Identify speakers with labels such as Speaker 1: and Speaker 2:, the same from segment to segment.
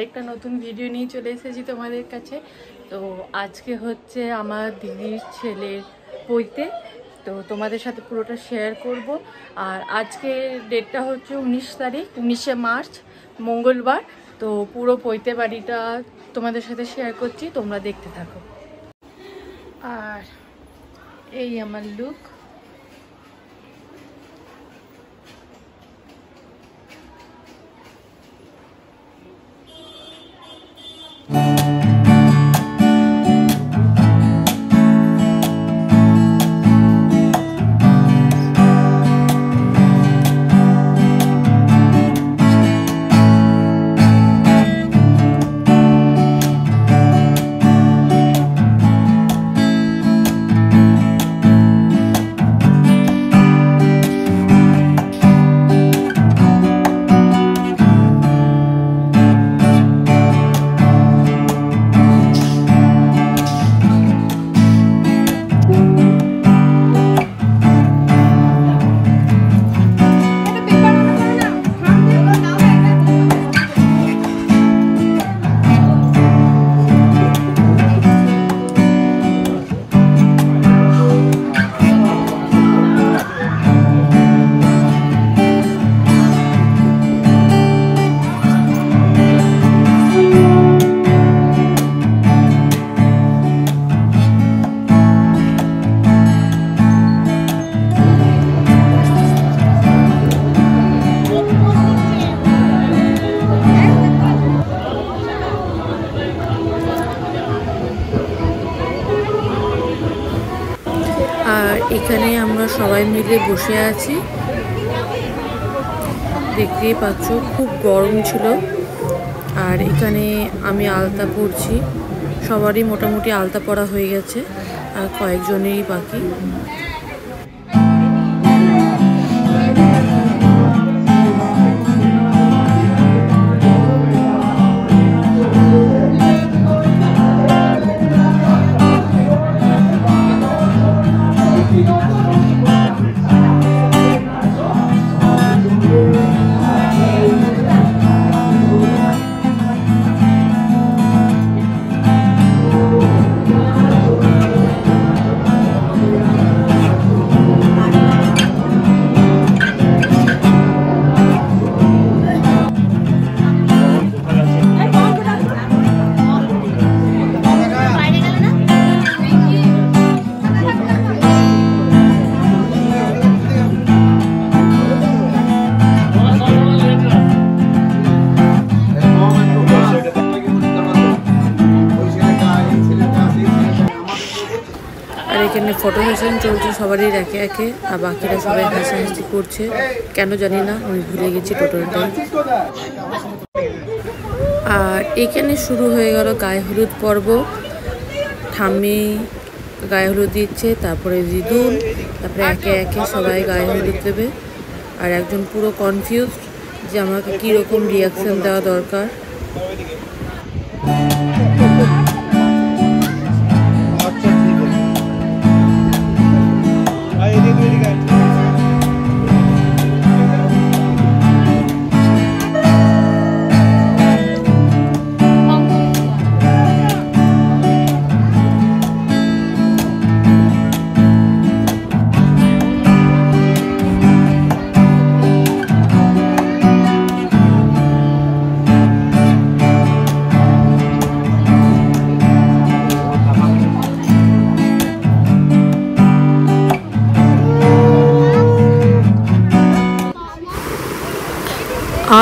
Speaker 1: একটা নতুন ভিডিও নিয়ে চলে এসেছি তোমাদের কাছে। তো আজকে হচ্ছে আমার দিদির ছেলের পৈতে, তো তোমাদের সাথে পুরোটা শেয়ার করব। আর আজকে ডেটটা হচ্ছে 19 তারিখ, 19শে মার্চ, মঙ্গলবার। তো পুরো পৈতে বাড়িটা তোমাদের সাথে শেয়ার করছি, তোমরা দেখতে থাকো। আর এই আমার লুক। আর এখানে আমরা সবাই মিলে বসে আছি, দেখতেই পাচ্ছ খুব গরম ছিল। আর এখানে আমি আলতা পরছি, সবারই মোটামুটি আলতা পরা হয়ে গেছে, আর কয়েকজনেরই বাকি। আর এখানে ফটো সেশন চলছে সবারই একে একে, আর বাকিরা সবাই হাসাহাসি করছে, কেন জানি না, আমি ভুলে গেছি টোটালটাই। আর এখানে শুরু হয়ে গেল গায়ে হলুদ পর্ব। ঠাম্মি গায়ে হলুদ দিচ্ছে, তারপরে দিদুন, তারপরে একে একে সবাই গায়ে হলুদ দেবে। আর একজন পুরো কনফিউজ যে আমাকে কীরকম রিয়াকশান দেওয়া দরকার।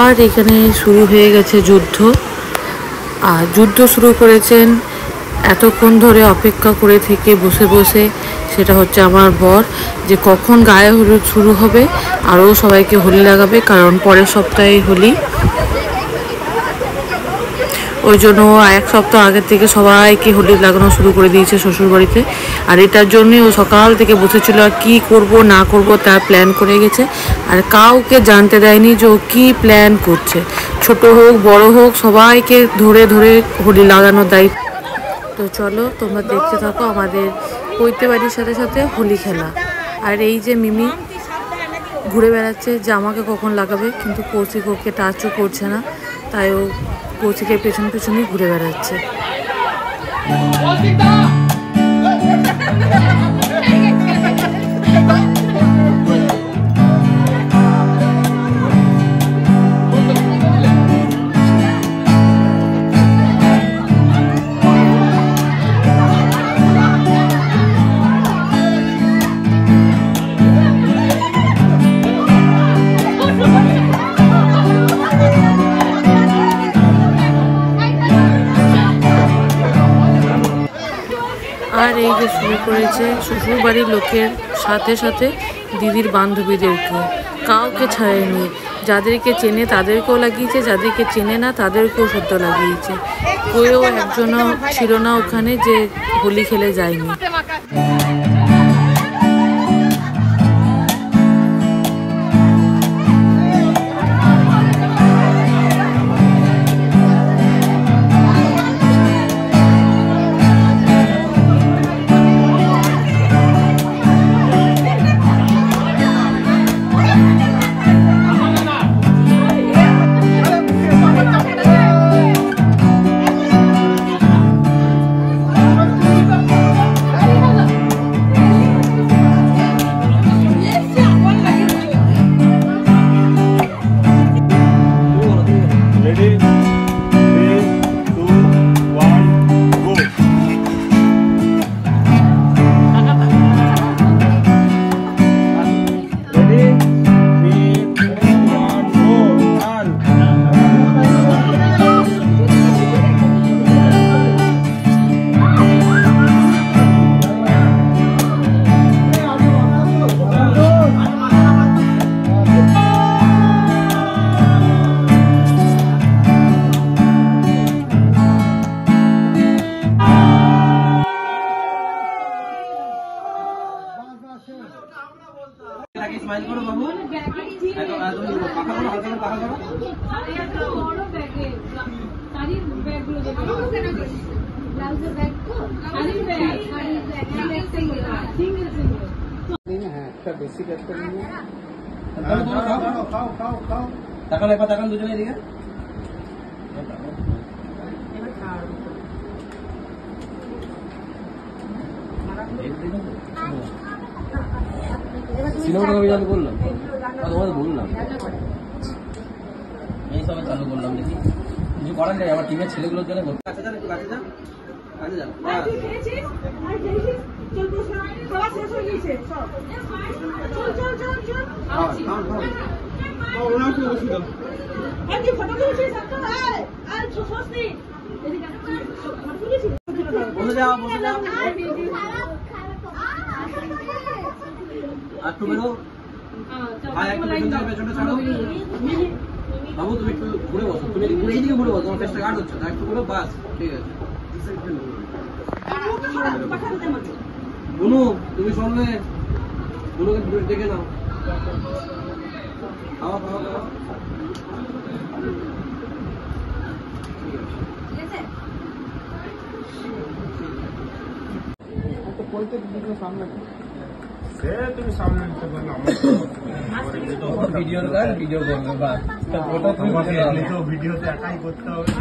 Speaker 1: আর এখানে শুরু হয়ে গেছে যুদ্ধ। আর যুদ্ধ শুরু করেছেন এতক্ষণ ধরে অপেক্ষা করে থেকে বসে বসে, সেটা হচ্ছে আমার বর, যে কখন গায়ে হলুদ শুরু হবে, আরও সবাইকে হোলি লাগাবে, কারণ পরের সপ্তাহে হোলি। ওই জন্য এক সপ্তাহ আগের থেকে সবাইকে হোলি লাগানো শুরু করে দিয়েছে শ্বশুরবাড়িতে। আর এটার জন্যই ও সকাল থেকে বসেছিল, আর কী করব না করব তার প্ল্যান করে গেছে। আর কাউকে জানতে দেয়নি যে ও কী প্ল্যান করছে, ছোট হোক বড় হোক সবাইকে ধরে ধরে হোলি লাগানোর দায়িত্ব। তো চলো তোমরা দেখতে থাকো আমাদের পৈতে বাড়ির সাথে সাথে হোলি খেলা। আর এই যে মিমি ঘুরে বেড়াচ্ছে যে আমাকে কখন লাগাবে, কিন্তু কৌশিক ওকে টাচও করছে না, তাই ও কৌশিকের পেছন পেছনই ঘুরে বেড়াচ্ছে। আর এই যে শুরু করেছে শ্বশুর বাড়ির লোকের সাথে সাথে দিদির বান্ধবীদেরকে, কাউকে ছাড়েনি। যাদেরকে চেনে তাদেরকেও লাগিয়েছে, যাদেরকে চেনে না তাদেরকেও শুদ্ধ লাগিয়েছে। কেউ একজনও ছিল না ওখানে যে হোলি খেলে যায়নি।
Speaker 2: স্মাইল করো বাবু, পাখা করো, হালকা পাখা করো। তাকান একবার, তাকান দুজনে এদিকে। সিনেমাটা আমি চালু করলাম, তোমাদের বললাম এই সবে চালু করলাম, দেখি কিছু করার নেই। আমার টিমের ছেলেগুলোর জন্য কাছে যান, একটু কাছে যান, কাছে যান। বসে যাও, বসে যাও। আর একটু বেরো, পেছনটা ছাড়ো। বাবু তুমি একটু ঘুরে বসো, তুমি এইদিকে ঘুরে বসো, তোমার ফেসটা গার্ড হচ্ছে না, একটু ঘুরে, বাস ঠিক আছে। বুনু তুমি সঙ্গে, বুনুকে দেখে নাও, খাওয়া খাওয়া খাওয়া। সামনে তুমি সামনে নিতে পারলে আমার ভিডিও করবে, বা ভিডিওতে একাই করতে হবে।